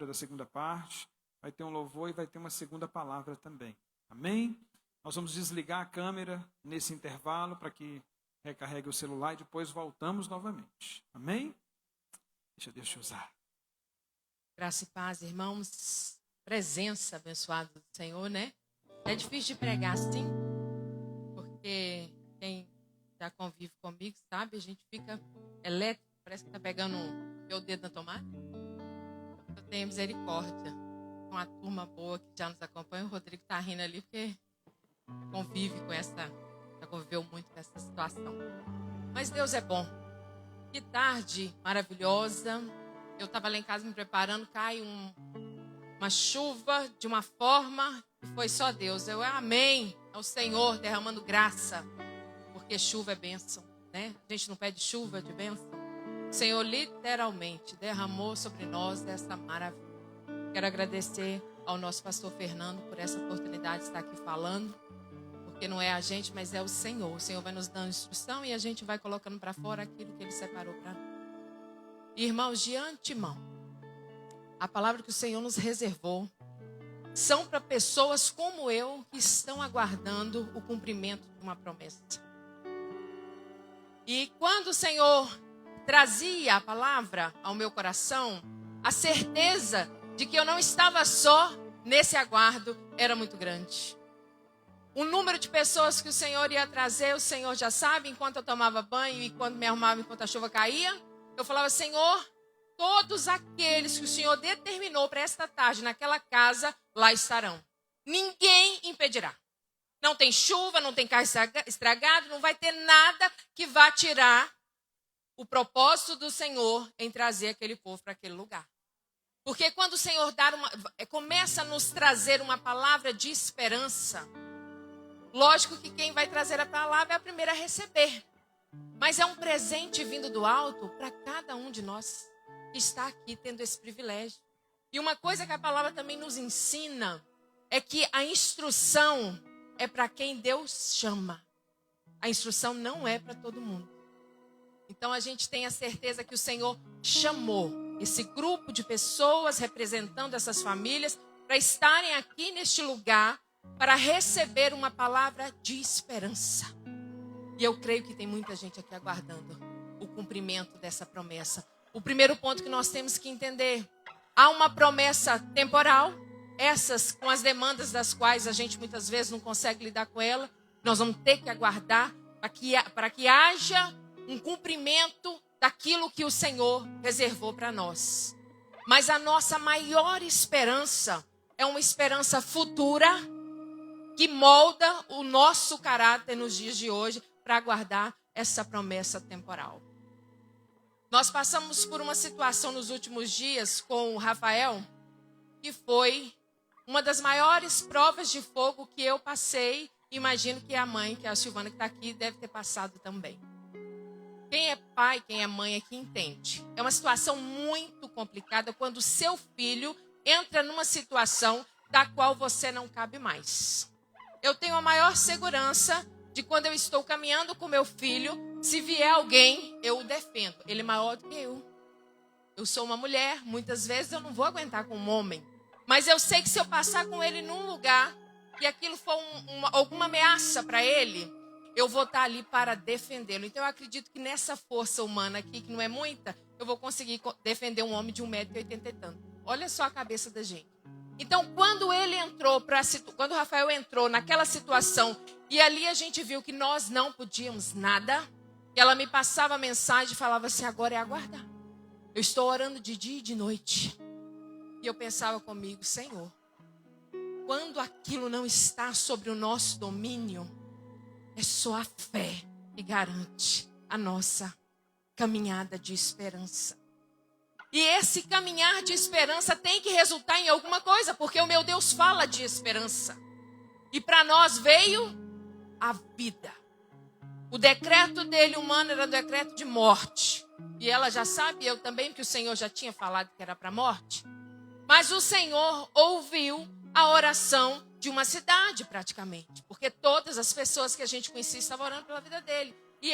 da segunda parte, vai ter um louvor e vai ter uma segunda palavra também. Amém? Nós vamos desligar a câmera nesse intervalo para que recarregue o celular e depois voltamos novamente. Amém? Deixa Deus usar. Graça e paz, irmãos. Presença abençoada do Senhor, né? É difícil de pregar assim, porque quem já convive comigo sabe, a gente fica elétrico, parece que está pegando o dedo na tomada. Eu tenho misericórdia. Uma turma boa que já nos acompanha. O Rodrigo está rindo ali porque já conviveu muito com essa situação. Mas Deus é bom. Que tarde maravilhosa. Eu estava lá em casa me preparando, cai uma chuva de uma forma que foi só Deus. Amém ao Senhor derramando graça, porque chuva é bênção, né? A gente não pede chuva de bênção. O Senhor literalmente derramou sobre nós essa maravilha. Quero agradecer ao nosso pastor Fernando por essa oportunidade de estar aqui falando, porque não é a gente, mas é o Senhor. O Senhor vai nos dando instrução e a gente vai colocando para fora aquilo que Ele separou para nós. Irmãos, de antemão, a palavra que o Senhor nos reservou são para pessoas como eu que estão aguardando o cumprimento de uma promessa. E quando o Senhor trazia a palavra ao meu coração, a certeza de que eu não estava só nesse aguardo era muito grande. O número de pessoas que o Senhor ia trazer, o Senhor já sabe. Enquanto eu tomava banho e quando me arrumava, enquanto a chuva caía, eu falava: Senhor, todos aqueles que o Senhor determinou para esta tarde naquela casa, lá estarão. Ninguém impedirá. Não tem chuva, não tem carro estragado, não vai ter nada que vá tirar o propósito do Senhor em trazer aquele povo para aquele lugar. Porque quando o Senhor começa a nos trazer uma palavra de esperança, lógico que quem vai trazer a palavra é a primeira a receber. Mas é um presente vindo do alto para cada um de nós que está aqui tendo esse privilégio. E uma coisa que a palavra também nos ensina é que a instrução é para quem Deus chama. A instrução não é para todo mundo. Então a gente tem a certeza que o Senhor chamou esse grupo de pessoas representando essas famílias para estarem aqui neste lugar para receber uma palavra de esperança. E eu creio que tem muita gente aqui aguardando o cumprimento dessa promessa. O primeiro ponto que nós temos que entender: há uma promessa temporal, essas com as demandas das quais a gente muitas vezes não consegue lidar com ela. Nós vamos ter que aguardar para que haja um cumprimento daquilo que o Senhor reservou para nós. Mas a nossa maior esperança é uma esperança futura que molda o nosso caráter nos dias de hoje para aguardar essa promessa temporal. Nós passamos por uma situação nos últimos dias com o Rafael, que foi uma das maiores provas de fogo que eu passei. Imagino que a mãe, que é a Silvana que está aqui, deve ter passado também. Quem é pai, quem é mãe aqui entende. É uma situação muito complicada quando o seu filho entra numa situação da qual você não cabe mais. Eu tenho a maior segurança de quando eu estou caminhando com meu filho, se vier alguém, eu o defendo. Ele é maior do que eu. Eu sou uma mulher, muitas vezes eu não vou aguentar com um homem. Mas eu sei que se eu passar com ele num lugar e aquilo for alguma ameaça para ele, eu vou estar ali para defendê-lo. Então eu acredito que nessa força humana aqui, que não é muita, eu vou conseguir defender um homem de 1,80 m e tanto. Olha só a cabeça da gente. Então, quando quando o Rafael entrou naquela situação, e ali a gente viu que nós não podíamos nada, ela me passava a mensagem e falava assim: agora é aguardar. Eu estou orando de dia e de noite. E eu pensava comigo: Senhor, quando aquilo não está sobre o nosso domínio, é só a fé que garante a nossa caminhada de esperança. E esse caminhar de esperança tem que resultar em alguma coisa, porque o meu Deus fala de esperança. E para nós veio a vida. O decreto dele humano era decreto de morte. E ela já sabe, eu também, que o Senhor já tinha falado que era para morte. Mas o Senhor ouviu a oração de uma cidade praticamente. Porque todas as pessoas que a gente conhecia estavam orando pela vida dele. E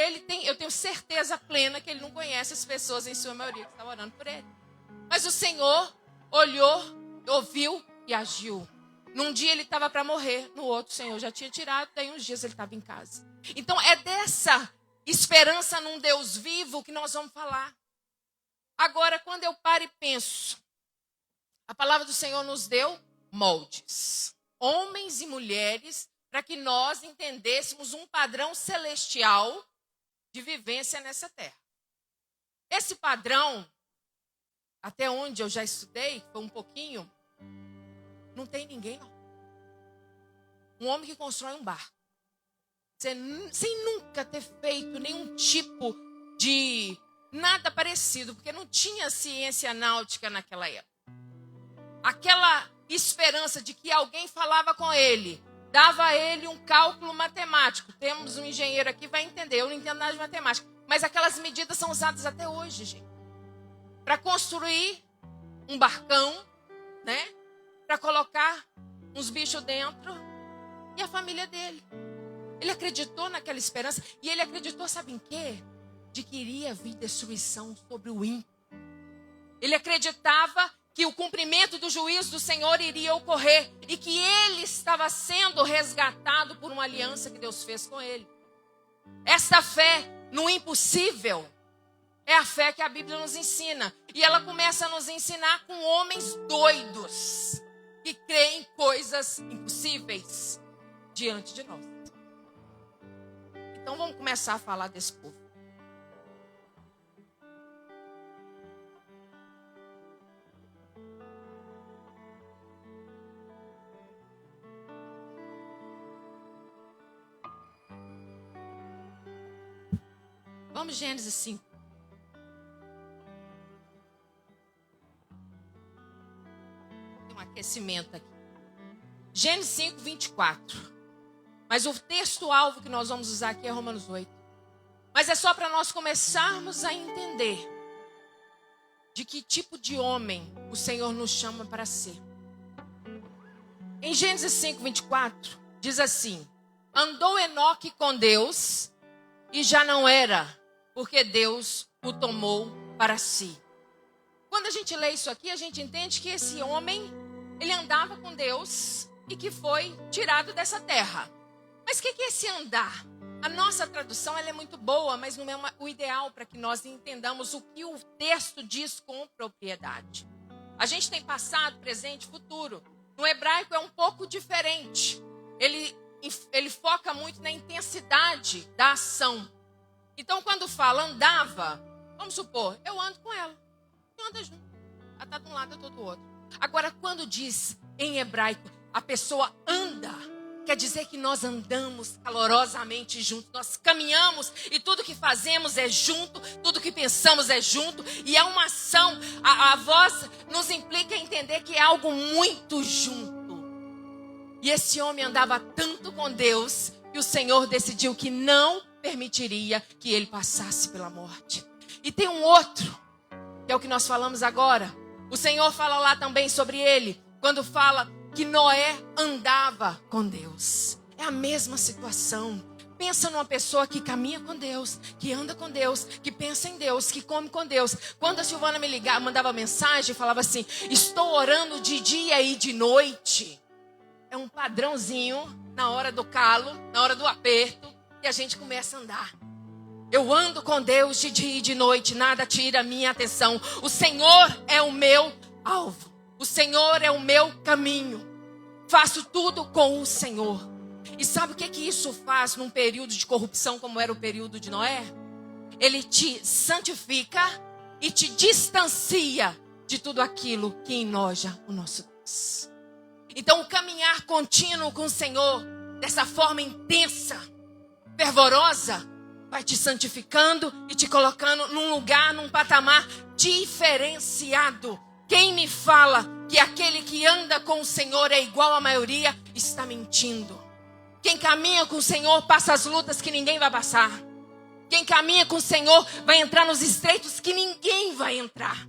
eu tenho certeza plena que ele não conhece as pessoas, em sua maioria, que estavam orando por ele. Mas o Senhor olhou, ouviu e agiu. Num dia ele estava para morrer, no outro o Senhor já tinha tirado, daí uns dias ele estava em casa. Então é dessa esperança num Deus vivo que nós vamos falar. Agora, quando eu paro e penso, a palavra do Senhor nos deu moldes, homens e mulheres, para que nós entendêssemos um padrão celestial de vivência nessa terra. Esse padrão, até onde eu já estudei, foi um pouquinho, não tem ninguém, não. Um homem que constrói um barco, sem nunca ter feito nenhum tipo de nada parecido, porque não tinha ciência náutica naquela época. Aquela esperança de que alguém falava com ele, dava a ele um cálculo matemático. Temos um engenheiro aqui, vai entender, eu não entendo nada de matemática. Mas aquelas medidas são usadas até hoje, gente. Para construir um barcão, né? Para colocar uns bichos dentro. E a família dele. Ele acreditou naquela esperança. E ele acreditou, sabe em quê? De que iria vir destruição sobre o ímpio. Ele acreditava que o cumprimento do juízo do Senhor iria ocorrer. E que ele estava sendo resgatado por uma aliança que Deus fez com ele. Esta fé no impossível é a fé que a Bíblia nos ensina. E ela começa a nos ensinar com homens doidos que creem coisas impossíveis diante de nós. Então vamos começar a falar desse povo. Vamos Gênesis 5. Tem um aquecimento aqui. Gênesis 5, 24. Mas o texto-alvo que nós vamos usar aqui é Romanos 8. Mas é só para nós começarmos a entender de que tipo de homem o Senhor nos chama para ser. Em Gênesis 5, 24, diz assim: andou Enoque com Deus e já não era, porque Deus o tomou para si. Quando a gente lê isso aqui, a gente entende que esse homem, ele andava com Deus e que foi tirado dessa terra. Mas o que é esse andar? A nossa tradução ela é muito boa, mas não é o ideal para que nós entendamos o que o texto diz com propriedade. A gente tem passado, presente, futuro. No hebraico é um pouco diferente. Ele foca muito na intensidade da ação. Então, quando fala andava, vamos supor, eu ando com ela. Eu ando junto. Ela está de um lado, eu estou do outro. Agora, quando diz em hebraico, a pessoa anda, quer dizer que nós andamos calorosamente juntos. Nós caminhamos e tudo que fazemos é junto, tudo que pensamos é junto. E é uma ação, a voz nos implica em entender que é algo muito junto. E esse homem andava tanto com Deus que o Senhor decidiu que não permitiria que ele passasse pela morte. E tem um outro, que é o que nós falamos agora. O Senhor fala lá também sobre ele, quando fala que Noé andava com Deus. É a mesma situação. Pensa numa pessoa que caminha com Deus, que anda com Deus, que pensa em Deus, que come com Deus. Quando a Silvana me ligava, mandava mensagem, falava assim: estou orando de dia e de noite. É um padrãozinho na hora do calo, na hora do aperto. E a gente começa a andar. Eu ando com Deus de dia e de noite, nada tira a minha atenção. O Senhor é o meu alvo. O Senhor é o meu caminho. Faço tudo com o Senhor. E sabe o que isso faz num período de corrupção como era o período de Noé? Ele te santifica e te distancia de tudo aquilo que enoja o nosso Deus. Então o caminhar contínuo com o Senhor, dessa forma intensa, fervorosa, vai te santificando e te colocando num lugar, num patamar diferenciado. Quem me fala que aquele que anda com o Senhor é igual à maioria, está mentindo. Quem caminha com o Senhor passa as lutas que ninguém vai passar. Quem caminha com o Senhor vai entrar nos estreitos que ninguém vai entrar.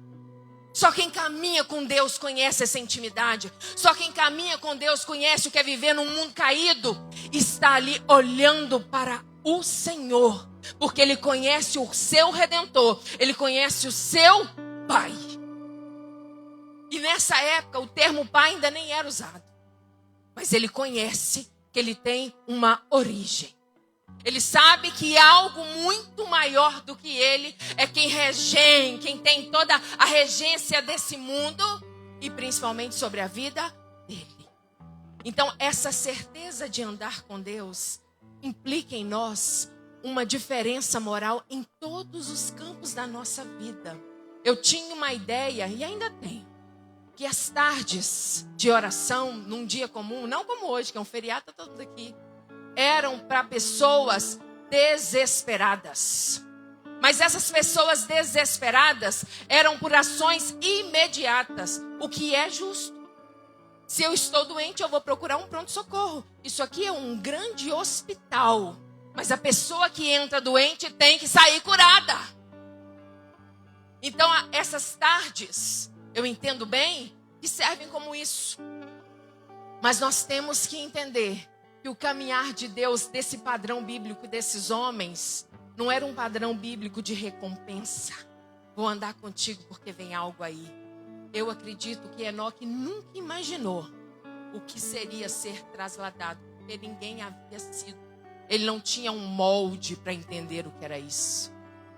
Só quem caminha com Deus conhece essa intimidade. Só quem caminha com Deus conhece o que é viver num mundo caído. Está ali olhando para o Senhor. Porque Ele conhece o seu Redentor. Ele conhece o seu Pai. E nessa época o termo pai ainda nem era usado. Mas ele conhece que ele tem uma origem. Ele sabe que algo muito maior do que ele é quem tem toda a regência desse mundo e principalmente sobre a vida dele. Então, essa certeza de andar com Deus implica em nós uma diferença moral em todos os campos da nossa vida. Eu tinha uma ideia, e ainda tenho, que as tardes de oração, num dia comum, não como hoje, que é um feriado, está todo mundo aqui, eram para pessoas desesperadas. Mas essas pessoas desesperadas eram por ações imediatas, o que é justo. Se eu estou doente, eu vou procurar um pronto-socorro. Isso aqui é um grande hospital. Mas a pessoa que entra doente tem que sair curada. Então, essas tardes, eu entendo bem, que servem como isso. Mas nós temos que entender que o caminhar de Deus, desse padrão bíblico desses homens, não era um padrão bíblico de recompensa. Vou andar contigo porque vem algo aí. Eu acredito que Enoque nunca imaginou o que seria ser trasladado, porque ninguém havia sido. Ele não tinha um molde para entender o que era isso.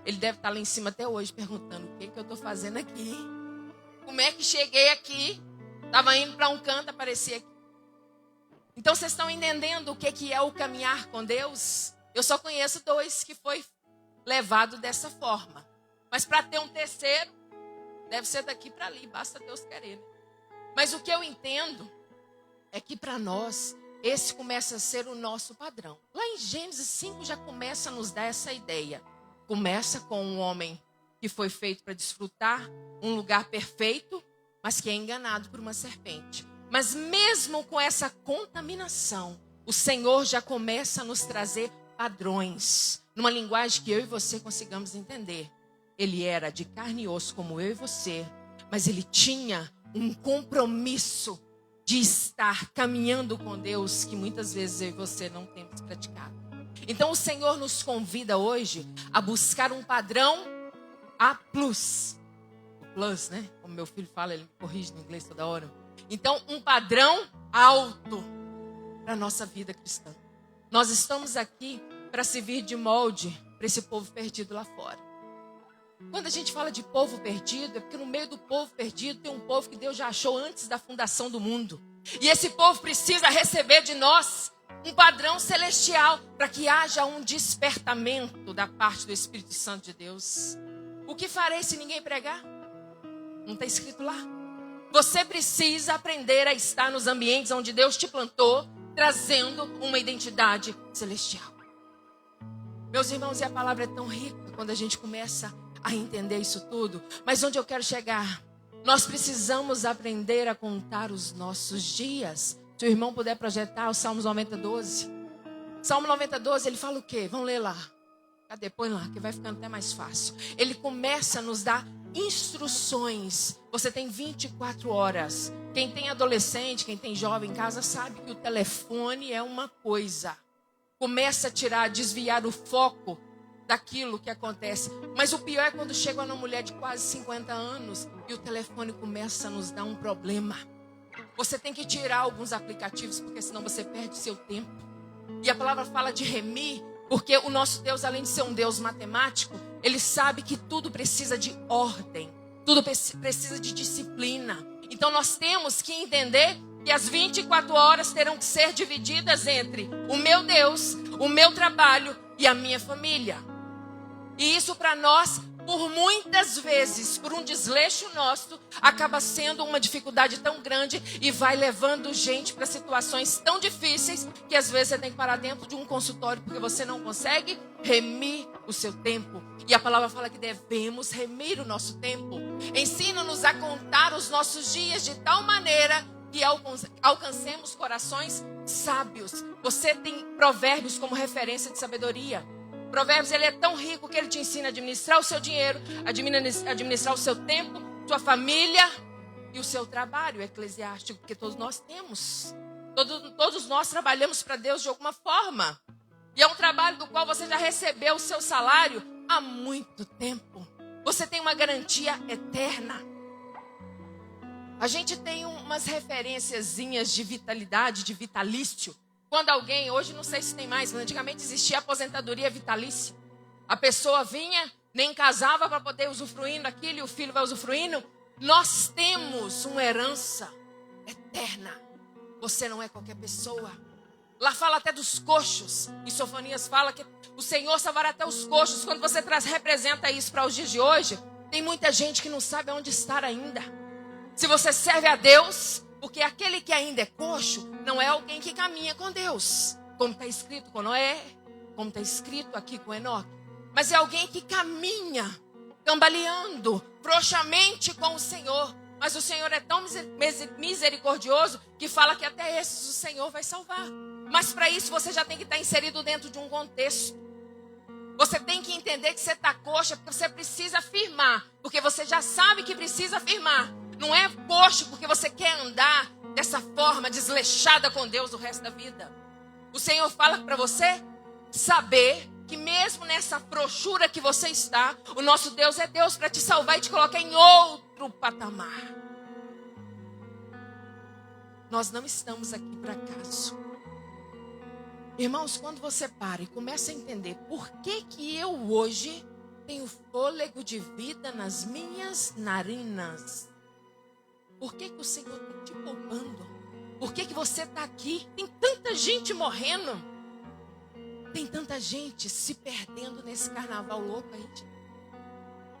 Ele deve estar lá em cima até hoje perguntando: o que eu estou fazendo aqui? Como é que cheguei aqui? Estava indo para um canto, apareci aqui. Então vocês estão entendendo o que é o caminhar com Deus? Eu só conheço 2 que foi levado dessa forma. Mas para ter um terceiro, deve ser daqui para ali, basta Deus querer. Mas o que eu entendo é que para nós, esse começa a ser o nosso padrão. Lá em Gênesis 5 já começa a nos dar essa ideia. Começa com um homem que foi feito para desfrutar um lugar perfeito, mas que é enganado por uma serpente. Mas mesmo com essa contaminação, o Senhor já começa a nos trazer padrões, numa linguagem que eu e você consigamos entender. Ele era de carne e osso como eu e você, mas ele tinha um compromisso de estar caminhando com Deus que muitas vezes eu e você não temos praticado. Então o Senhor nos convida hoje a buscar um padrão A+. O plus, né? Como meu filho fala, ele me corrige no inglês toda hora. Então, um padrão alto para a nossa vida cristã. Nós estamos aqui para servir de molde para esse povo perdido lá fora. Quando a gente fala de povo perdido, é porque no meio do povo perdido tem um povo que Deus já achou antes da fundação do mundo. E esse povo precisa receber de nós um padrão celestial para que haja um despertamento da parte do Espírito Santo de Deus. O que farei se ninguém pregar? Não está escrito lá. Você precisa aprender a estar nos ambientes onde Deus te plantou, trazendo uma identidade celestial. Meus irmãos, e a palavra é tão rica quando a gente começa a entender isso tudo. Mas onde eu quero chegar? Nós precisamos aprender a contar os nossos dias. Se o irmão puder projetar o Salmos 90:12. Salmo 90:12, ele fala o quê? Vamos ler lá. Cadê? Põe lá, que vai ficando até mais fácil. Ele começa a nos dar instruções. Você tem 24 horas. Quem tem adolescente, quem tem jovem em casa, sabe que o telefone é uma coisa. Começa a desviar o foco daquilo que acontece. Mas o pior é quando chega uma mulher de quase 50 anos e o telefone começa a nos dar um problema. Você tem que tirar alguns aplicativos, porque senão você perde seu tempo. E a palavra fala de remir, porque o nosso Deus, além de ser um Deus matemático, ele sabe que tudo precisa de ordem, tudo precisa de disciplina. Então nós temos que entender que as 24 horas terão que ser divididas entre o meu Deus, o meu trabalho e a minha família. E isso para nós, por muitas vezes, por um desleixo nosso, acaba sendo uma dificuldade tão grande e vai levando gente para situações tão difíceis que às vezes você tem que parar dentro de um consultório porque você não consegue remir o seu tempo. E a palavra fala que devemos remir o nosso tempo. Ensina-nos a contar os nossos dias de tal maneira que alcancemos corações sábios. Você tem Provérbios como referência de sabedoria. Provérbios, ele é tão rico que ele te ensina a administrar o seu dinheiro, administrar o seu tempo, sua família e o seu trabalho eclesiástico, porque todos nós temos. Todos nós trabalhamos para Deus de alguma forma. E é um trabalho do qual você já recebeu o seu salário há muito tempo. Você tem uma garantia eterna. A gente tem umas referenciazinhas de vitalidade, de vitalício. Quando alguém, hoje não sei se tem mais, mas antigamente existia aposentadoria vitalícia. A pessoa vinha, nem casava para poder usufruir daquilo e o filho vai usufruindo. Nós temos uma herança eterna. Você não é qualquer pessoa. Lá fala até dos coxos. Em Sofonias fala que o Senhor salvará até os coxos. Quando você representa isso para os dias de hoje, tem muita gente que não sabe onde estar ainda. Se você serve a Deus, porque aquele que ainda é coxo não é alguém que caminha com Deus, como está escrito com Noé, como está escrito aqui com Enoque, mas é alguém que caminha, cambaleando, frouxamente com o Senhor. Mas o Senhor é tão misericordioso que fala que até esses o Senhor vai salvar. Mas para isso você já tem que estar inserido dentro de um contexto. Você tem que entender que você está coxa porque você precisa firmar, porque você já sabe que precisa firmar. Não é coxo porque você quer andar dessa forma desleixada com Deus o resto da vida. O Senhor fala para você saber que mesmo nessa frouxura que você está, o nosso Deus é Deus para te salvar e te colocar em outro patamar. Nós não estamos aqui por acaso. Irmãos, quando você para e começa a entender por que eu hoje tenho fôlego de vida nas minhas narinas, por que o Senhor está te poupando? Por que você está aqui? Tem tanta gente morrendo. Tem tanta gente se perdendo nesse carnaval louco aí.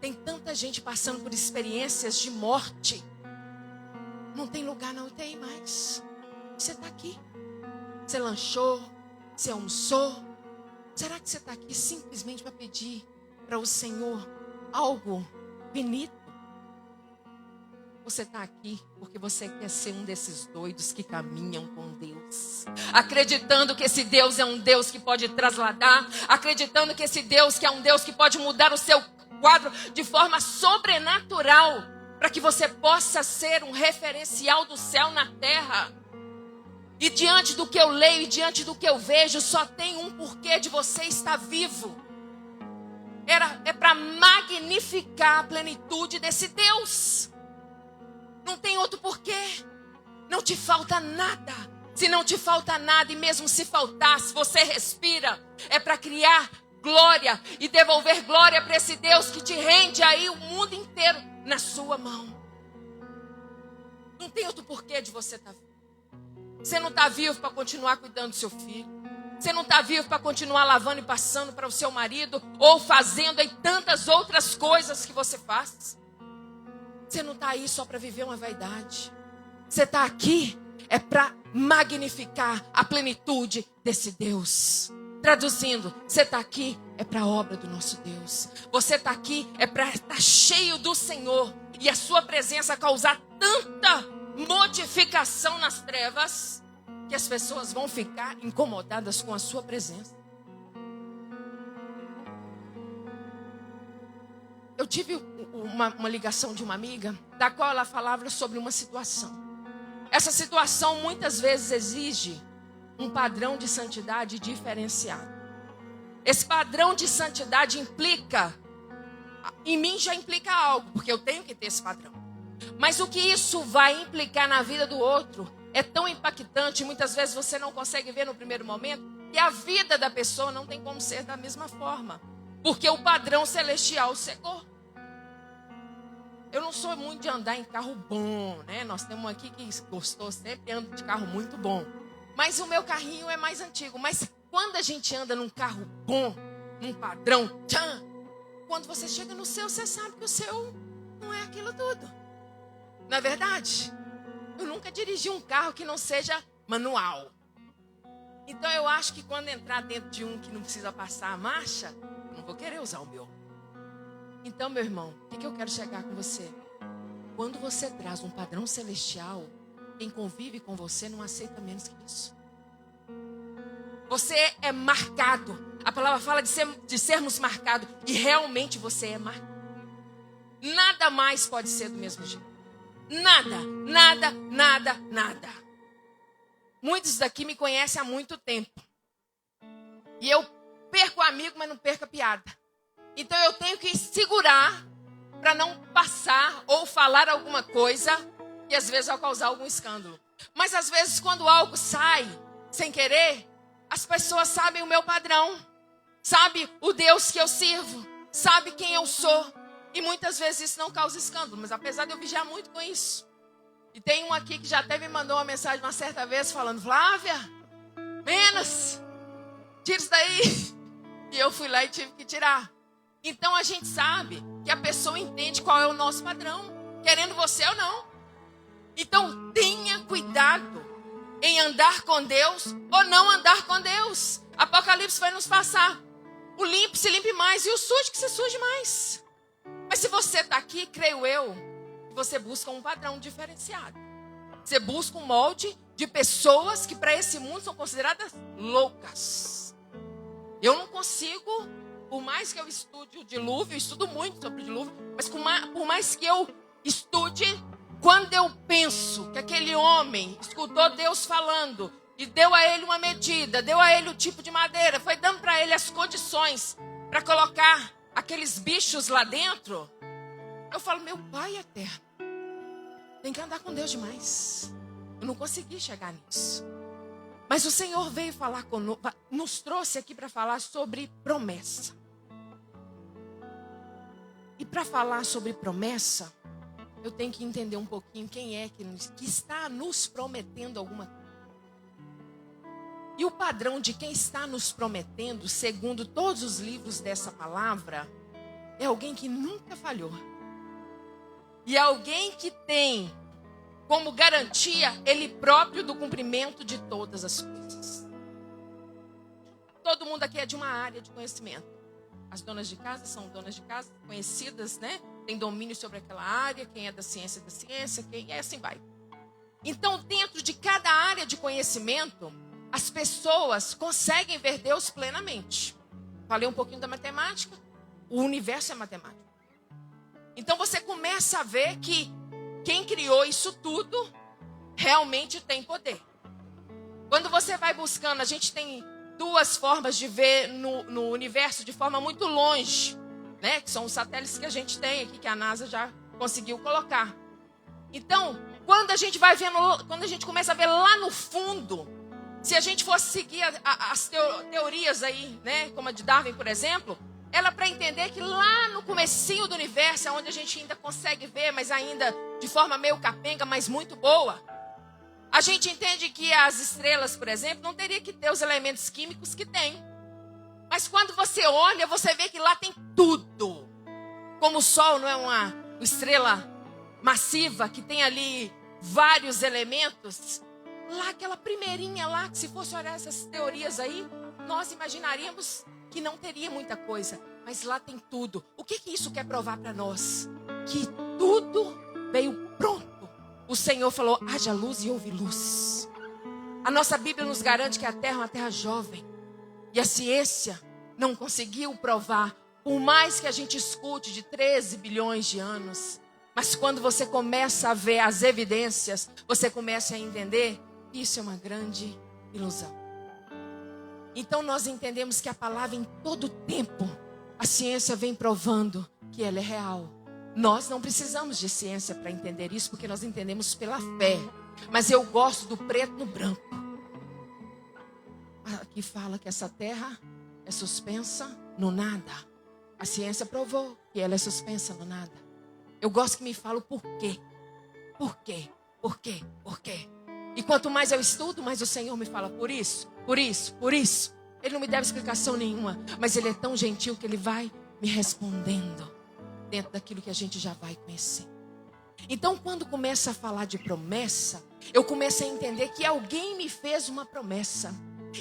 Tem tanta gente passando por experiências de morte. Não tem lugar na UTI mais. Você está aqui. Você lanchou, você almoçou. Será que você está aqui simplesmente para pedir para o Senhor algo finito? Você está aqui porque você quer ser um desses doidos que caminham com Deus, acreditando que esse Deus é um Deus que pode trasladar, acreditando que esse Deus que é um Deus que pode mudar o seu quadro de forma sobrenatural, para que você possa ser um referencial do céu na terra. E diante do que eu leio e diante do que eu vejo, só tem um porquê de você estar vivo. É para magnificar a plenitude desse Deus. Não tem outro porquê. Não te falta nada. Se não te falta nada, e mesmo se faltasse, você respira. É para criar glória e devolver glória para esse Deus que te rende aí o mundo inteiro na sua mão. Não tem outro porquê de você estar vivo. Você não está vivo para continuar cuidando do seu filho. Você não está vivo para continuar lavando e passando para o seu marido, ou fazendo aí tantas outras coisas que você faz. Você não está aí só para viver uma vaidade. Você está aqui é para magnificar a plenitude desse Deus. Traduzindo, você está aqui é para a obra do nosso Deus. Você está aqui é para estar cheio do Senhor e a sua presença causar tanta modificação nas trevas que as pessoas vão ficar incomodadas com a sua presença. Eu tive uma ligação de uma amiga, da qual ela falava sobre uma situação. Essa situação muitas vezes exige um padrão de santidade diferenciado. Esse padrão de santidade implica, em mim já implica algo, porque eu tenho que ter esse padrão. Mas o que isso vai implicar na vida do outro é tão impactante, muitas vezes você não consegue ver no primeiro momento, que a vida da pessoa não tem como ser da mesma forma. Porque o padrão celestial cegou. Eu não sou muito de andar em carro bom, né? Nós temos aqui que gostou, sempre anda de carro muito bom. Mas o meu carrinho é mais antigo. Mas quando a gente anda num carro bom, num padrão, quando você chega no seu, você sabe que o seu não é aquilo tudo. Não é verdade? Eu nunca dirigi um carro que não seja manual. Então eu acho que quando entrar dentro de um que não precisa passar a marcha, eu não vou querer usar o meu. Então, meu irmão, o que eu quero chegar com você? Quando você traz um padrão celestial, quem convive com você não aceita menos que isso. Você é marcado. A palavra fala de sermos marcados. E realmente você é marcado. Nada mais pode ser do mesmo jeito. Nada, nada, nada, nada. Muitos daqui me conhecem há muito tempo. E eu perco amigo, mas não perco a piada. Então eu tenho que segurar para não passar ou falar alguma coisa E às vezes vai causar algum escândalo. Mas às vezes quando algo sai sem querer, as pessoas sabem o meu padrão. Sabe o Deus que eu sirvo. Sabe quem eu sou. E muitas vezes isso não causa escândalo. Mas apesar de eu vigiar muito com isso. E tem um aqui que já até me mandou uma mensagem uma certa vez falando: Flávia, menos, tira isso daí. E eu fui lá e tive que tirar. Então a gente sabe que a pessoa entende qual é o nosso padrão, querendo você ou não. Então tenha cuidado em andar com Deus ou não andar com Deus. Apocalipse vai nos passar: o limpo se limpe mais e o sujo que se suje mais. Mas se você está aqui, creio eu, você busca um padrão diferenciado. Você busca um molde de pessoas que para esse mundo são consideradas loucas. Eu não consigo, por mais que eu estude o dilúvio, eu estudo muito sobre o dilúvio, mas por mais que eu estude, quando eu penso que aquele homem escutou Deus falando e deu a ele uma medida, deu a ele o tipo de madeira, foi dando para ele as condições para colocar aqueles bichos lá dentro, eu falo: meu Pai eterno, tem que andar com Deus demais. Eu não consegui chegar nisso. Mas o Senhor veio falar conosco, nos trouxe aqui para falar sobre promessa. E para falar sobre promessa, eu tenho que entender um pouquinho quem é que está nos prometendo alguma coisa. E o padrão de quem está nos prometendo, segundo todos os livros dessa palavra, é alguém que nunca falhou. E alguém que tem como garantia ele próprio do cumprimento de todas as coisas. Todo mundo aqui é de uma área de conhecimento. As donas de casa são donas de casa, conhecidas, né? Tem domínio sobre aquela área, quem é da ciência, quem é, assim vai. Então, dentro de cada área de conhecimento, as pessoas conseguem ver Deus plenamente. Falei um pouquinho da matemática, o universo é matemático. Então você começa a ver que quem criou isso tudo realmente tem poder. Quando você vai buscando, a gente tem duas formas de ver no universo de forma muito longe, né? Que são os satélites que a gente tem aqui, que a NASA já conseguiu colocar. Então, quando a gente vai vendo, quando a gente começa a ver lá no fundo, se a gente fosse seguir as teorias aí, né? Como a de Darwin, por exemplo, ela para entender que lá no comecinho do universo, onde a gente ainda consegue ver, mas ainda de forma meio capenga, mas muito boa, a gente entende que as estrelas, por exemplo, não teria que ter os elementos químicos que tem. Mas quando você olha, você vê que lá tem tudo. Como o Sol não é uma estrela massiva que tem ali vários elementos, lá aquela primeirinha lá, que se fosse olhar essas teorias aí, nós imaginaríamos que não teria muita coisa, mas lá tem tudo. O que isso quer provar para nós? Que tudo veio pronto. O Senhor falou: haja luz e houve luz. A nossa Bíblia nos garante que a Terra é uma terra jovem. E a ciência não conseguiu provar, por mais que a gente escute de 13 bilhões de anos. Mas quando você começa a ver as evidências, você começa a entender que isso é uma grande ilusão. Então nós entendemos que a palavra em todo tempo, a ciência vem provando que ela é real. Nós não precisamos de ciência para entender isso, porque nós entendemos pela fé. Mas eu gosto do preto no branco. Aqui fala que essa terra é suspensa no nada. A ciência provou que ela é suspensa no nada. Eu gosto que me fala o porquê. Por quê? Por quê? Por quê? E quanto mais eu estudo, mais o Senhor me fala por isso, por isso, por isso. Ele não me deve explicação nenhuma, mas Ele é tão gentil que Ele vai me respondendo dentro daquilo que a gente já vai conhecer. Então, quando começa a falar de promessa, eu começo a entender que alguém me fez uma promessa.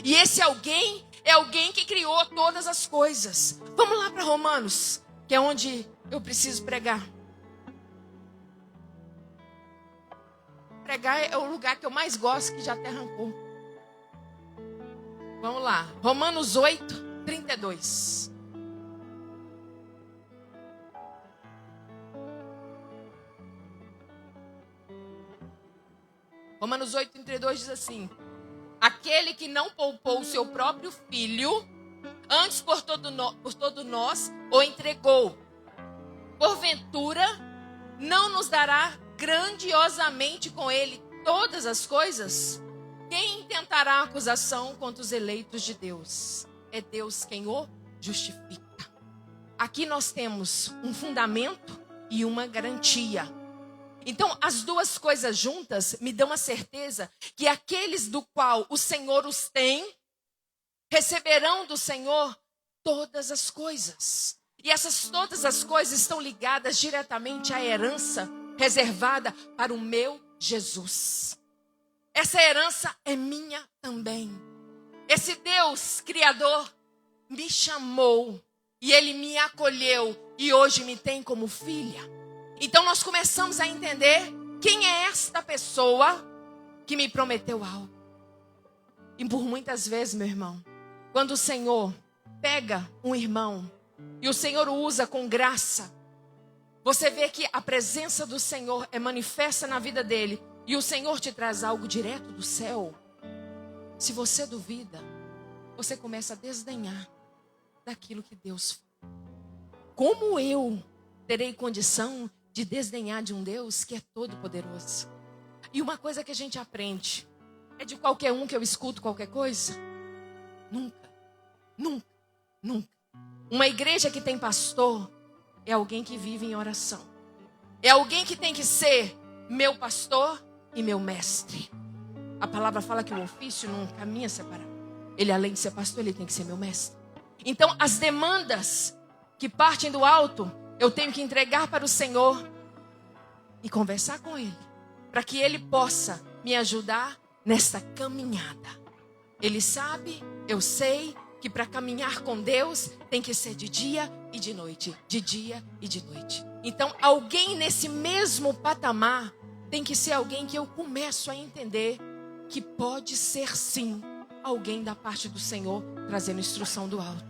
E esse alguém é alguém que criou todas as coisas. Vamos lá para Romanos, que é onde eu preciso pregar. Pregar é o lugar que eu mais gosto, que já até arrancou. Vamos lá. Romanos 8, 32. Romanos 8, 32 diz assim: aquele que não poupou o seu próprio filho, antes por todo nós o entregou, porventura não nos dará grandiosamente com ele todas as coisas, quem intentará acusação contra os eleitos de Deus? É Deus quem o justifica. Aqui nós temos um fundamento e uma garantia. Então, as duas coisas juntas me dão a certeza que aqueles do qual o Senhor os tem, receberão do Senhor todas as coisas. E essas todas as coisas estão ligadas diretamente à herança reservada para o meu Jesus. Essa herança é minha também. Esse Deus Criador me chamou e Ele me acolheu e hoje me tem como filha. Então nós começamos a entender quem é esta pessoa que me prometeu algo. E por muitas vezes, meu irmão, quando o Senhor pega um irmão e o Senhor o usa com graça, você vê que a presença do Senhor é manifesta na vida dele e o Senhor te traz algo direto do céu. Se você duvida, você começa a desdenhar daquilo que Deus faz. Como eu terei condição de desdenhar de um Deus que é todo poderoso? E uma coisa que a gente aprende é de qualquer um que eu escuto qualquer coisa? Nunca, nunca, nunca. Uma igreja que tem pastor é alguém que vive em oração. É alguém que tem que ser meu pastor e meu mestre. A palavra fala que o ofício não caminha separado. Ele, além de ser pastor, ele tem que ser meu mestre. Então, as demandas que partem do alto, eu tenho que entregar para o Senhor e conversar com Ele, para que Ele possa me ajudar nesta caminhada. Ele sabe, eu sei, que para caminhar com Deus tem que ser de dia e de noite, de dia e de noite. Então, alguém nesse mesmo patamar tem que ser alguém que eu começo a entender que pode ser sim alguém da parte do Senhor trazendo instrução do alto.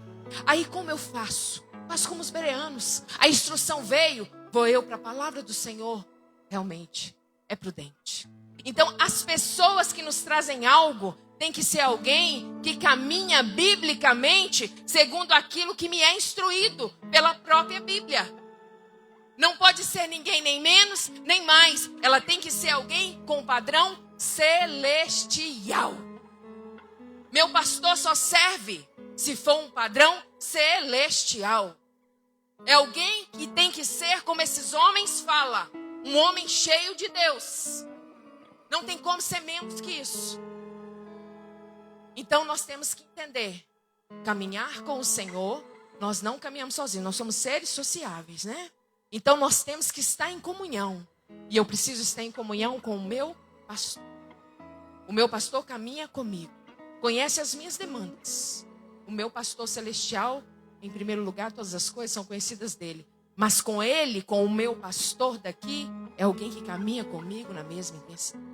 Aí como eu faço? Faço como os bereanos. A instrução veio, vou eu para a palavra do Senhor. Realmente é prudente. Então as pessoas que nos trazem algo tem que ser alguém que caminha biblicamente segundo aquilo que me é instruído pela própria Bíblia. Não pode ser ninguém nem menos, nem mais. Ela tem que ser alguém com padrão celestial. Meu pastor só serve se for um padrão celestial. É alguém que tem que ser como esses homens falam, um homem cheio de Deus. Não tem como ser menos que isso. Então nós temos que entender, caminhar com o Senhor, nós não caminhamos sozinhos, nós somos seres sociáveis, né? Então nós temos que estar em comunhão. E eu preciso estar em comunhão com o meu pastor. O meu pastor caminha comigo, conhece as minhas demandas. O meu pastor celestial, em primeiro lugar, todas as coisas são conhecidas dele. Mas com ele, com o meu pastor daqui, é alguém que caminha comigo na mesma intensidade.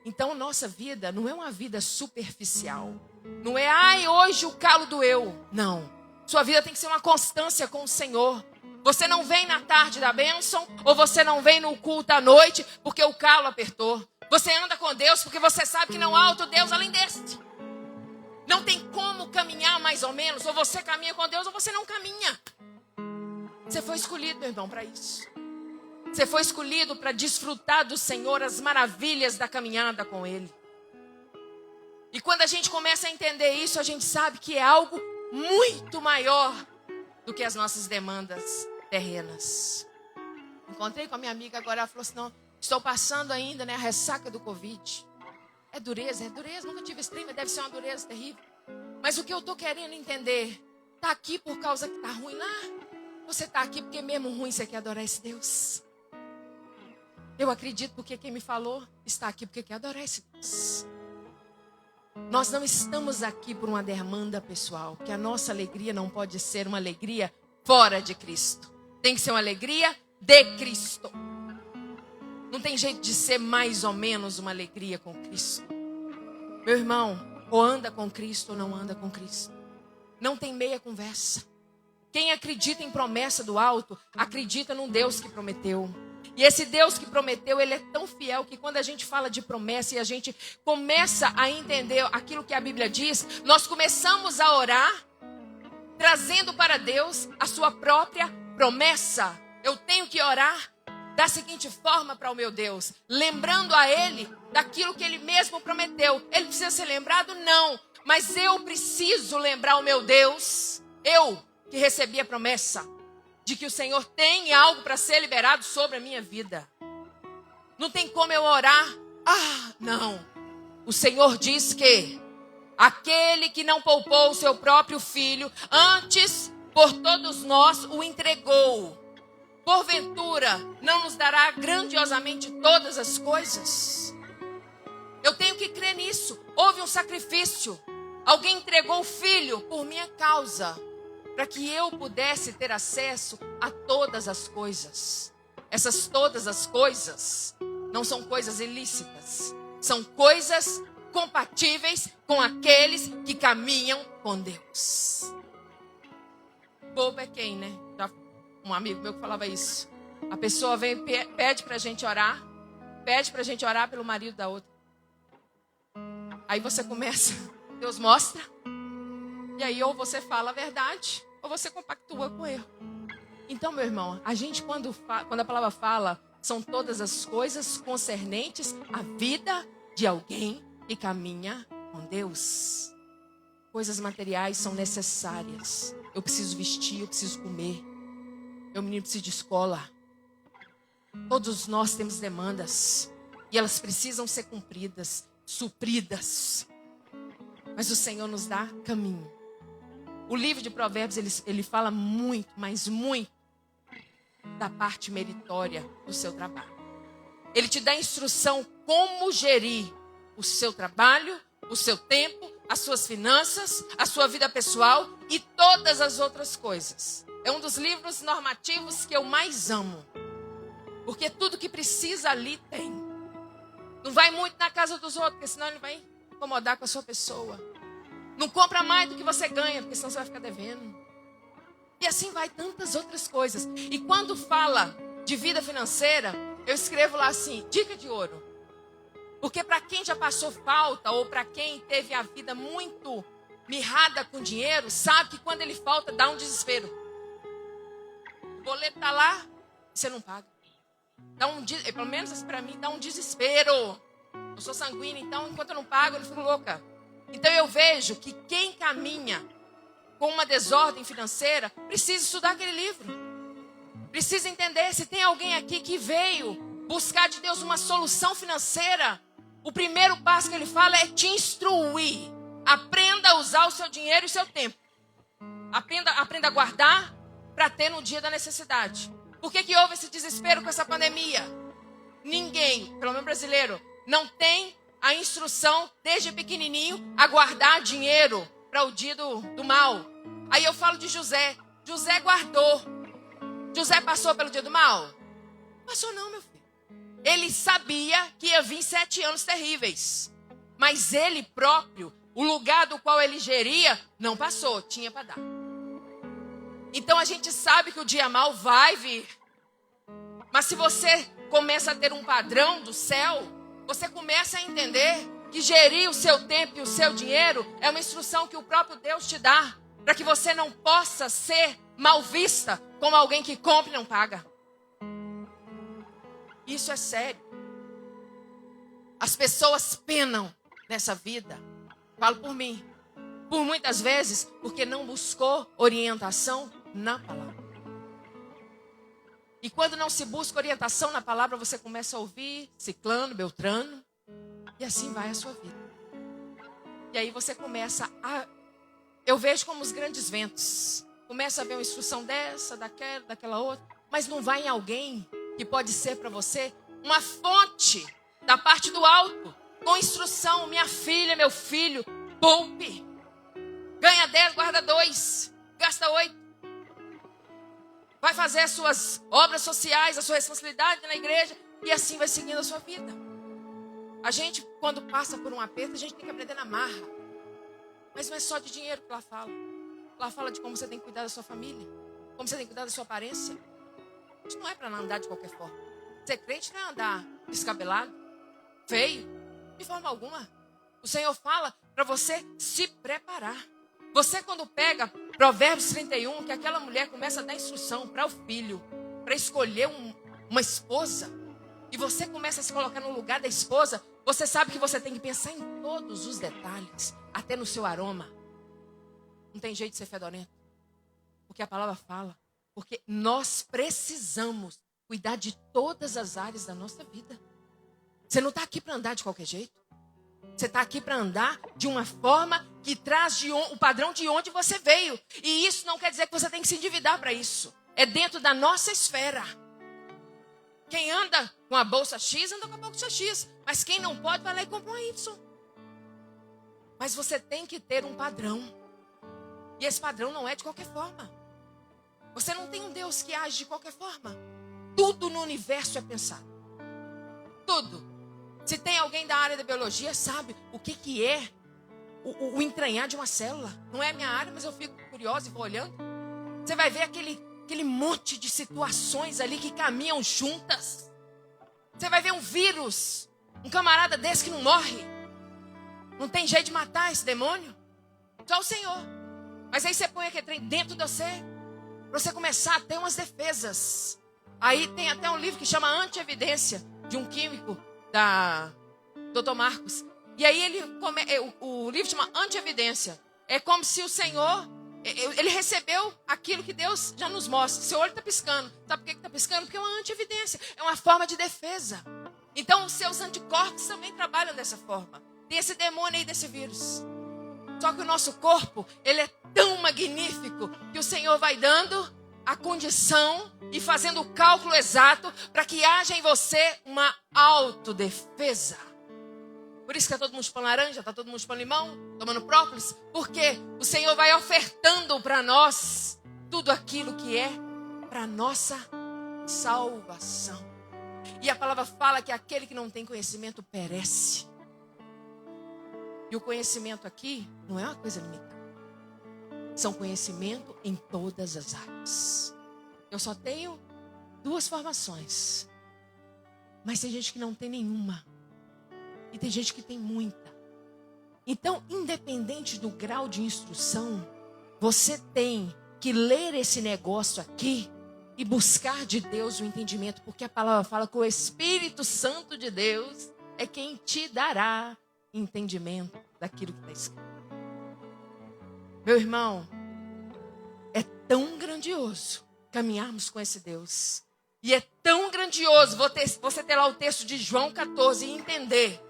Então, nossa vida não é uma vida superficial. Não é, ai, hoje o calo doeu. Não. Sua vida tem que ser uma constância com o Senhor. Você não vem na tarde da bênção, ou você não vem no culto à noite, porque o calo apertou. Você anda com Deus porque você sabe que não há outro Deus além deste. Não tem como caminhar mais ou menos. Ou você caminha com Deus ou você não caminha. Você foi escolhido, meu irmão, para isso. Você foi escolhido para desfrutar do Senhor as maravilhas da caminhada com Ele. E quando a gente começa a entender isso, a gente sabe que é algo muito maior do que as nossas demandas terrenas. Encontrei com a minha amiga agora, ela falou assim, não, estou passando ainda, né, a ressaca do Covid. É dureza, nunca tive esse trem, mas deve ser uma dureza terrível. Mas o que eu estou querendo entender, está aqui por causa que está ruim lá? Você está aqui porque mesmo ruim você quer adorar esse Deus? Eu acredito porque quem me falou está aqui porque quer adorar esse Deus. Nós não estamos aqui por uma demanda pessoal, que a nossa alegria não pode ser uma alegria fora de Cristo. Tem que ser uma alegria de Cristo. Não tem jeito de ser mais ou menos uma alegria com Cristo. Meu irmão, ou anda com Cristo ou não anda com Cristo. Não tem meia conversa. Quem acredita em promessa do alto, acredita num Deus que prometeu. E esse Deus que prometeu, Ele é tão fiel que quando a gente fala de promessa e a gente começa a entender aquilo que a Bíblia diz, nós começamos a orar, trazendo para Deus a sua própria promessa. Eu tenho que orar da seguinte forma para o meu Deus, lembrando a Ele daquilo que Ele mesmo prometeu. Ele precisa ser lembrado? Não. Mas eu preciso lembrar o meu Deus, eu que recebi a promessa de que o Senhor tem algo para ser liberado sobre a minha vida. Não tem como eu orar. Não. O Senhor diz que aquele que não poupou o seu próprio filho, antes por todos nós o entregou. Porventura, não nos dará grandiosamente todas as coisas? Eu tenho que crer nisso. Houve um sacrifício. Alguém entregou o filho por minha causa, para que eu pudesse ter acesso a todas as coisas. Essas todas as coisas não são coisas ilícitas. São coisas compatíveis com aqueles que caminham com Deus. Bobo é quem, né? Um amigo meu que falava isso. A pessoa vem e pede pra gente orar. Pede pra gente orar pelo marido da outra. Aí você começa, Deus mostra. E aí ou você fala a verdade, ou você compactua com o erro. Então, meu irmão, a gente quando a palavra fala, são todas as coisas concernentes à vida de alguém que caminha com Deus. Coisas materiais são necessárias. Eu preciso vestir, eu preciso comer. Meu menino precisa de escola. Todos nós temos demandas. E elas precisam ser cumpridas, supridas. Mas o Senhor nos dá caminho. O livro de Provérbios, ele fala muito, mas muito, da parte meritória do seu trabalho. Ele te dá instrução como gerir o seu trabalho, o seu tempo, as suas finanças, a sua vida pessoal e todas as outras coisas. É um dos livros normativos que eu mais amo. Porque tudo que precisa ali tem. Não vai muito na casa dos outros, porque senão ele vai incomodar com a sua pessoa. Não compra mais do que você ganha, porque senão você vai ficar devendo. E assim vai tantas outras coisas. E quando fala de vida financeira, eu escrevo lá assim, dica de ouro. Porque para quem já passou falta, ou para quem teve a vida muito mirrada com dinheiro, sabe que quando ele falta, dá um desespero. O boleto está lá, e você não paga. Pelo menos para mim, dá um desespero. Eu sou sanguínea, então enquanto eu não pago, eu fico louca. Então eu vejo que quem caminha com uma desordem financeira, precisa estudar aquele livro. Precisa entender se tem alguém aqui que veio buscar de Deus uma solução financeira. O primeiro passo que ele fala é te instruir. Aprenda a usar o seu dinheiro e o seu tempo. Aprenda a guardar para ter no dia da necessidade. Por que houve esse desespero com essa pandemia? Ninguém, pelo menos brasileiro, não tem a instrução desde pequenininho a guardar dinheiro para o dia do mal. Aí eu falo de José. José guardou. José passou pelo dia do mal? Passou não, meu filho. Ele sabia que ia vir 7 anos terríveis. Mas ele próprio, o lugar do qual ele geria, não passou. Tinha para dar. Então a gente sabe que o dia mal vai vir. Mas se você começa a ter um padrão do céu, você começa a entender que gerir o seu tempo e o seu dinheiro é uma instrução que o próprio Deus te dá, para que você não possa ser mal vista como alguém que compra e não paga. Isso é sério. As pessoas penam nessa vida. Falo por mim. Por muitas vezes, porque não buscou orientação na palavra. E quando não se busca orientação na palavra, você começa a ouvir ciclano, beltrano, e assim vai a sua vida. E aí você começa a... Eu vejo como os grandes ventos. Começa a ver uma instrução dessa, daquela outra, mas não vai em alguém que pode ser para você uma fonte da parte do alto, com instrução. Minha filha, meu filho, poupe. Ganha 10, guarda 2, gasta 8. Vai fazer as suas obras sociais, a sua responsabilidade na igreja, e assim vai seguindo a sua vida. A gente, quando passa por um aperto, a gente tem que aprender na marra. Mas não é só de dinheiro que ela fala. Ela fala de como você tem que cuidar da sua família, como você tem que cuidar da sua aparência. Isso não é para andar de qualquer forma. Ser crente não é andar descabelado, feio, de forma alguma. O Senhor fala para você se preparar. Você quando pega Provérbios 31, que aquela mulher começa a dar instrução para o filho, para escolher uma esposa, e você começa a se colocar no lugar da esposa, você sabe que você tem que pensar em todos os detalhes, até no seu aroma. Não tem jeito de ser fedorento, porque a palavra fala, porque nós precisamos cuidar de todas as áreas da nossa vida. Você não está aqui para andar de qualquer jeito. Você está aqui para andar de uma forma que traz o padrão de onde você veio. E isso não quer dizer que você tem que se endividar para isso. É dentro da nossa esfera. Quem anda com a bolsa X, anda com a bolsa X. Mas quem não pode, vai lá e compra uma Y. Mas você tem que ter um padrão. E esse padrão não é de qualquer forma. Você não tem um Deus que age de qualquer forma. Tudo no universo é pensado. Tudo. Se tem alguém da área da biologia, sabe o que é o entranhar de uma célula. Não é a minha área, mas eu fico curiosa e vou olhando. Você vai ver aquele monte de situações ali que caminham juntas. Você vai ver um vírus. Um camarada desse que não morre. Não tem jeito de matar esse demônio. Só o Senhor. Mas aí você põe aquele trem dentro de você. Para você começar a ter umas defesas. Aí tem até um livro que chama Antievidência. De um químico. Da Dr. Marcos. E aí o livro chama Antievidência. É como se o Senhor, ele recebeu aquilo que Deus já nos mostra. Seu olho está piscando. Sabe por que está piscando? Porque é uma antievidência. É uma forma de defesa. Então os seus anticorpos também trabalham dessa forma. Tem esse demônio aí desse vírus. Só que o nosso corpo, ele é tão magnífico que o Senhor vai dando a condição e fazendo o cálculo exato para que haja em você uma autodefesa. Por isso que está todo mundo chupando laranja, está todo mundo chupando limão, tomando própolis, porque o Senhor vai ofertando para nós tudo aquilo que é para nossa salvação. E a palavra fala que aquele que não tem conhecimento perece. E o conhecimento aqui não é uma coisa limitada. São conhecimento em todas as áreas. Eu só tenho 2 formações. Mas tem gente que não tem nenhuma. E tem gente que tem muita. Então, independente do grau de instrução, você tem que ler esse negócio aqui e buscar de Deus o entendimento. Porque a palavra fala que o Espírito Santo de Deus é quem te dará entendimento daquilo que está escrito. Meu irmão, é tão grandioso caminharmos com esse Deus. E é tão grandioso você ter lá o texto de João 14 e entender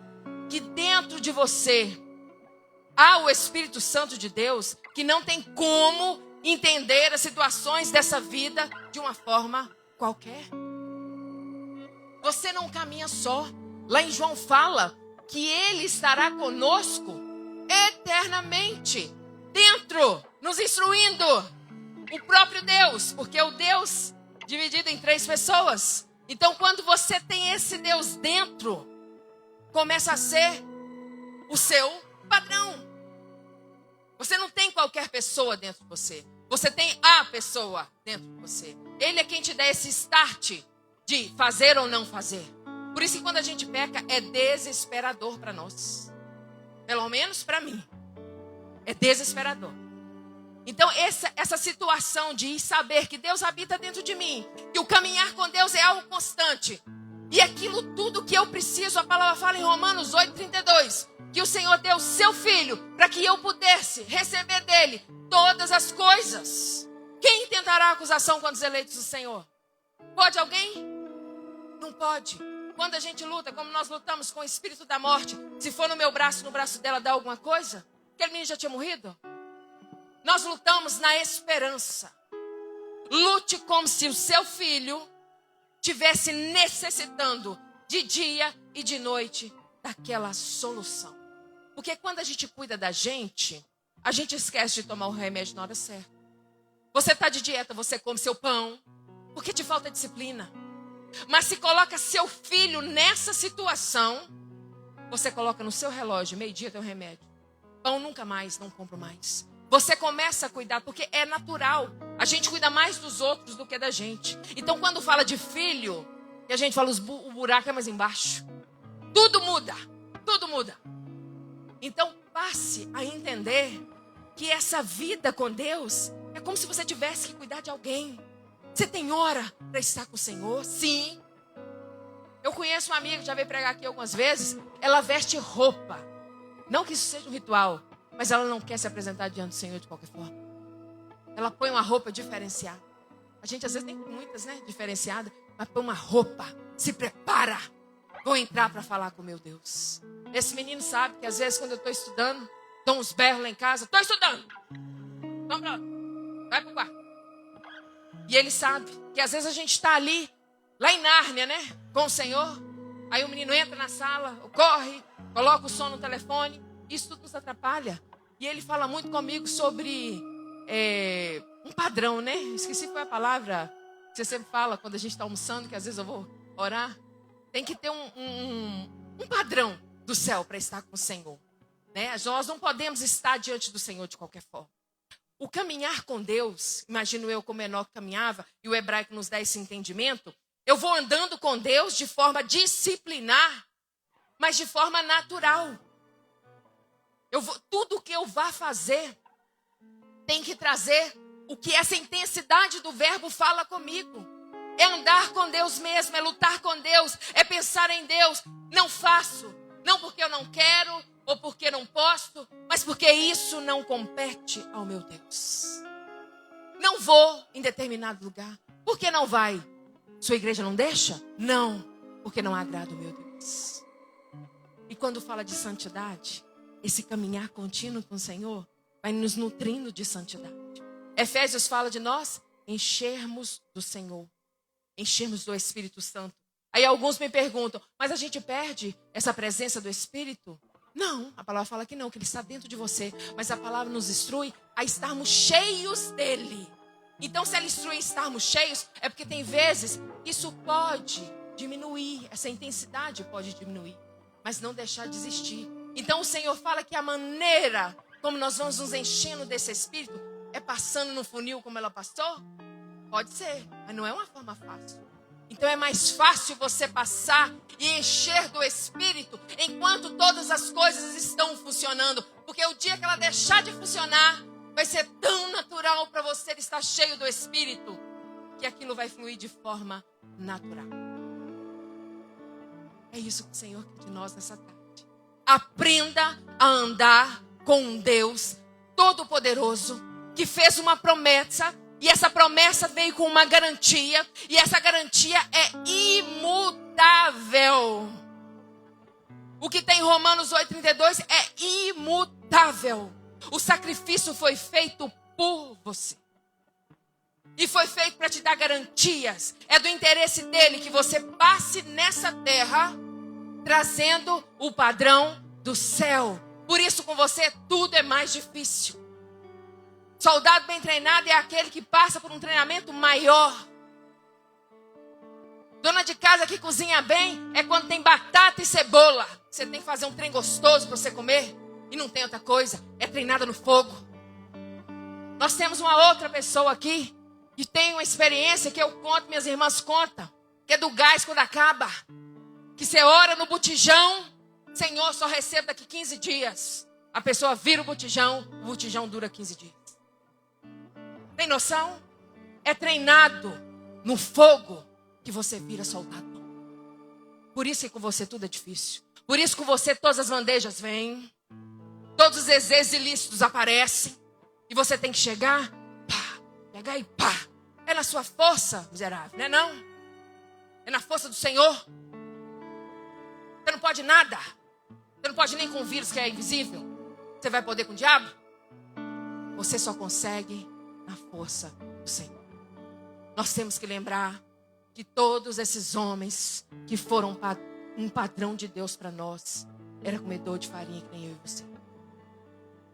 que dentro de você há o Espírito Santo de Deus que não tem como entender as situações dessa vida de uma forma qualquer. Você não caminha só. Lá em João fala que Ele estará conosco eternamente. Dentro, nos instruindo, o próprio Deus, porque é o Deus dividido em 3 pessoas. Então, quando você tem esse Deus dentro, começa a ser o seu padrão. Você não tem qualquer pessoa dentro de você. Você tem a pessoa dentro de você. Ele é quem te dá esse start de fazer ou não fazer. Por isso que quando a gente peca, é desesperador para nós. Pelo menos para mim. É desesperador. Então essa situação de saber que Deus habita dentro de mim, que o caminhar com Deus é algo constante, e aquilo tudo que eu preciso, a palavra fala em Romanos 8:32, que o Senhor deu o seu Filho para que eu pudesse receber dele todas as coisas. Quem tentará acusação contra os eleitos do Senhor? Pode alguém? Não pode. Quando a gente luta, como nós lutamos com o espírito da morte, se for no meu braço, no braço dela, dá alguma coisa? Aquele menino já tinha morrido? Nós lutamos na esperança. Lute como se o seu filho tivesse necessitando de dia e de noite daquela solução. Porque quando a gente cuida da gente, a gente esquece de tomar o remédio na hora certa. Você está de dieta, você come seu pão, porque te falta disciplina. Mas se coloca seu filho nessa situação, você coloca no seu relógio, meio-dia tem um remédio. Pão nunca mais, não compro mais. Você começa a cuidar, porque é natural. A gente cuida mais dos outros do que da gente. Então, quando fala de filho, que a gente fala o buraco é mais embaixo. Tudo muda, tudo muda. Então, passe a entender que essa vida com Deus é como se você tivesse que cuidar de alguém. Você tem hora para estar com o Senhor? Sim. Eu conheço uma amiga que já veio pregar aqui algumas vezes. Ela veste roupa. Não que isso seja um ritual, mas ela não quer se apresentar diante do Senhor de qualquer forma. Ela põe uma roupa diferenciada. A gente às vezes tem muitas, né? Diferenciada. Mas põe uma roupa. Se prepara. Vou entrar para falar com meu Deus. Esse menino sabe que às vezes quando eu estou estudando, dou uns berros lá em casa. Estou estudando. Vamos lá. Vai pro quarto. E ele sabe que às vezes a gente está ali, lá em Nárnia, né? Com o Senhor. Aí o menino entra na sala, corre, coloca o som no telefone. Isso tudo nos atrapalha. E ele fala muito comigo sobre um padrão, né? Esqueci qual é a palavra que você sempre fala quando a gente está almoçando, que às vezes eu vou orar. Tem que ter um padrão do céu para estar com o Senhor. Né? Nós não podemos estar diante do Senhor de qualquer forma. O caminhar com Deus, imagino eu como Enoque caminhava, e o hebraico nos dá esse entendimento. Eu vou andando com Deus de forma disciplinar, mas de forma natural. Tudo o que eu vá fazer tem que trazer o que essa intensidade do verbo fala comigo. É andar com Deus mesmo, é lutar com Deus, é pensar em Deus. Não faço, não porque eu não quero ou porque não posso, mas porque isso não compete ao meu Deus. Não vou em determinado lugar. Por que não vai? Sua igreja não deixa? Não, porque não agrada o meu Deus. E quando fala de santidade, esse caminhar contínuo com o Senhor vai nos nutrindo de santidade. Efésios fala de nós enchermos do Senhor, enchermos do Espírito Santo. Aí alguns me perguntam, mas a gente perde essa presença do Espírito? Não, a palavra fala que não, que Ele está dentro de você. Mas a palavra nos instrui a estarmos cheios dEle. Então, se Ele instrui a estarmos cheios, é porque tem vezes que isso pode diminuir, essa intensidade pode diminuir, mas não deixar de existir. Então, o Senhor fala que a maneira como nós vamos nos enchendo desse Espírito é passando no funil como ela passou? Pode ser, mas não é uma forma fácil. Então é mais fácil você passar e encher do Espírito enquanto todas as coisas estão funcionando. Porque o dia que ela deixar de funcionar, vai ser tão natural para você estar cheio do Espírito, que aquilo vai fluir de forma natural. É isso que o Senhor quer de nós nessa tarde. Aprenda a andar com um Deus Todo-Poderoso, que fez uma promessa. E essa promessa veio com uma garantia. E essa garantia é imutável. O que tem em Romanos 8,32 é imutável. O sacrifício foi feito por você. E foi feito para te dar garantias. É do interesse dele que você passe nessa terra trazendo o padrão do céu. Por isso com você tudo é mais difícil. Soldado bem treinado é aquele que passa por um treinamento maior. Dona de casa que cozinha bem é quando tem batata e cebola. Você tem que fazer um trem gostoso para você comer. E não tem outra coisa. É treinada no fogo. Nós temos uma outra pessoa aqui que tem uma experiência que eu conto, minhas irmãs contam. Que é do gás quando acaba. Que você ora no botijão. Senhor, só recebo daqui 15 dias. A pessoa vira o botijão dura 15 dias. Tem noção? É treinado no fogo que você vira soldado. Por isso que com você tudo é difícil. Por isso que com você todas as bandejas vêm. Todos os desejos ilícitos aparecem. E você tem que chegar, pá, pegar e pá. É na sua força, miserável, não é não? É na força do Senhor. Você não pode nada. Você não pode nem com o vírus que é invisível. Você vai poder com o diabo? Você só consegue na força do Senhor. Nós temos que lembrar que todos esses homens que foram um padrão de Deus para nós, era comedor de farinha que nem eu e você.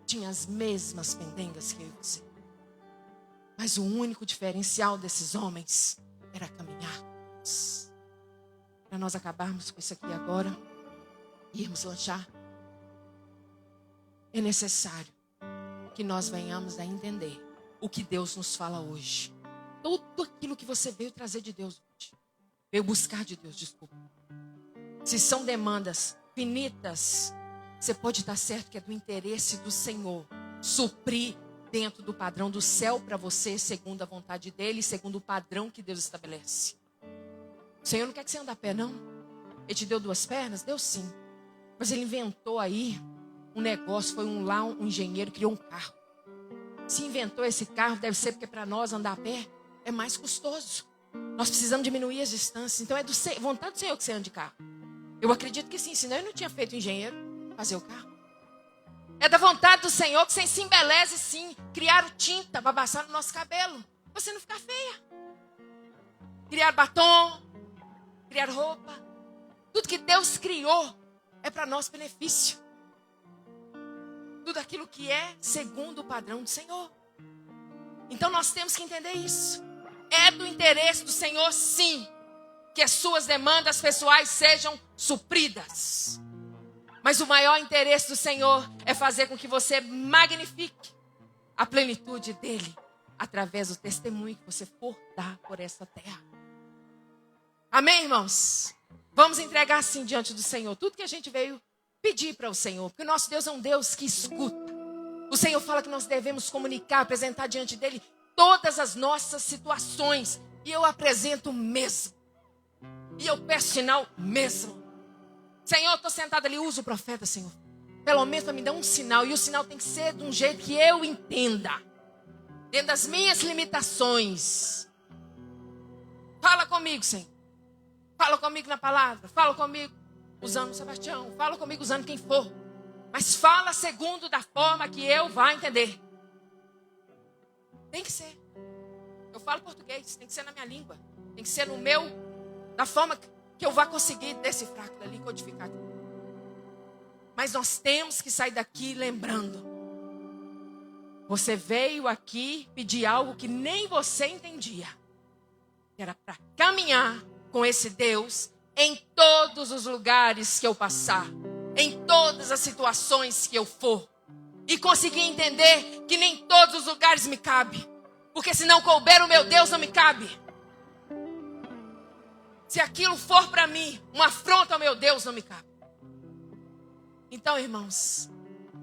Tinha as mesmas pendengas que eu e você. Mas o único diferencial desses homens era caminhar com Deus. Para nós acabarmos com isso aqui agora e irmos lanchar, é necessário que nós venhamos a entender o que Deus nos fala hoje. Tudo aquilo que você veio trazer de Deus hoje. Veio buscar de Deus, desculpa. Se são demandas finitas, você pode estar certo que é do interesse do Senhor suprir dentro do padrão do céu para você, segundo a vontade dele, segundo o padrão que Deus estabelece. O Senhor não quer que você ande a pé, não. Ele te deu 2 pernas? Deu sim. Mas ele inventou aí um negócio, foi um engenheiro criou um carro. Se inventou esse carro, deve ser porque para nós andar a pé é mais custoso. Nós precisamos diminuir as distâncias. Então é vontade do Senhor que você ande de carro. Eu acredito que sim, senão ele não tinha feito o engenheiro fazer o carro. É da vontade do Senhor que você se embeleze sim. Criaram tinta para passar no nosso cabelo, para você não ficar feia. Criar batom, criar roupa. Tudo que Deus criou é para nosso benefício. Tudo aquilo que é segundo o padrão do Senhor. Então nós temos que entender isso. É do interesse do Senhor, sim, que as suas demandas pessoais sejam supridas. Mas o maior interesse do Senhor é fazer com que você magnifique a plenitude dele através do testemunho que você for dar por esta terra. Amém, irmãos? Vamos entregar assim diante do Senhor tudo que a gente veio pedir para o Senhor, porque o nosso Deus é um Deus que escuta. O Senhor fala que nós devemos comunicar, apresentar diante dele todas as nossas situações. E eu apresento mesmo. E eu peço sinal mesmo. Senhor, eu estou sentado ali, usa o profeta, Senhor. Pelo menos para me dar um sinal. E o sinal tem que ser de um jeito que eu entenda. Dentro das minhas limitações. Fala comigo, Senhor. Fala comigo na palavra. Fala comigo usando o Sebastião. Fala comigo usando quem for. Mas fala segundo da forma que eu vá entender. Tem que ser. Eu falo português, tem que ser na minha língua. Tem que ser no meu, da forma que eu vá conseguir decifrar aquilo ali, codificar aquilo. Mas nós temos que sair daqui lembrando. Você veio aqui pedir algo que nem você entendia. Que era para caminhar com esse Deus em todos os lugares que eu passar. Em todas as situações que eu for. E conseguir entender que nem todos os lugares me cabe. Porque se não couber o meu Deus, não me cabe. Se aquilo for para mim uma afronta ao meu Deus, não me cabe. Então, irmãos,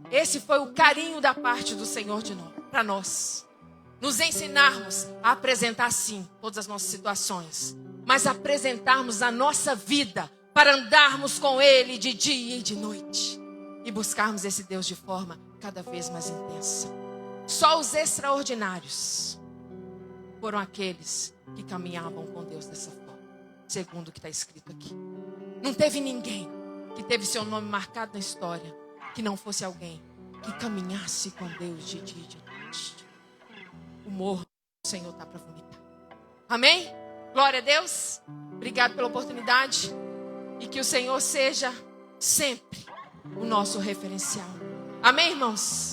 esse foi o carinho da parte do Senhor para nós. Nos ensinarmos a apresentar sim todas as nossas situações. Mas apresentarmos a nossa vida para andarmos com Ele de dia e de noite. E buscarmos esse Deus de forma cada vez mais intensa. Só os extraordinários foram aqueles que caminhavam com Deus dessa forma. Segundo o que está escrito aqui. Não teve ninguém que teve seu nome marcado na história que não fosse alguém que caminhasse com Deus de dia e de noite. O morro do Senhor está para vomitar. Amém? Glória a Deus. Obrigado pela oportunidade. E que o Senhor seja sempre o nosso referencial. Amém, irmãos?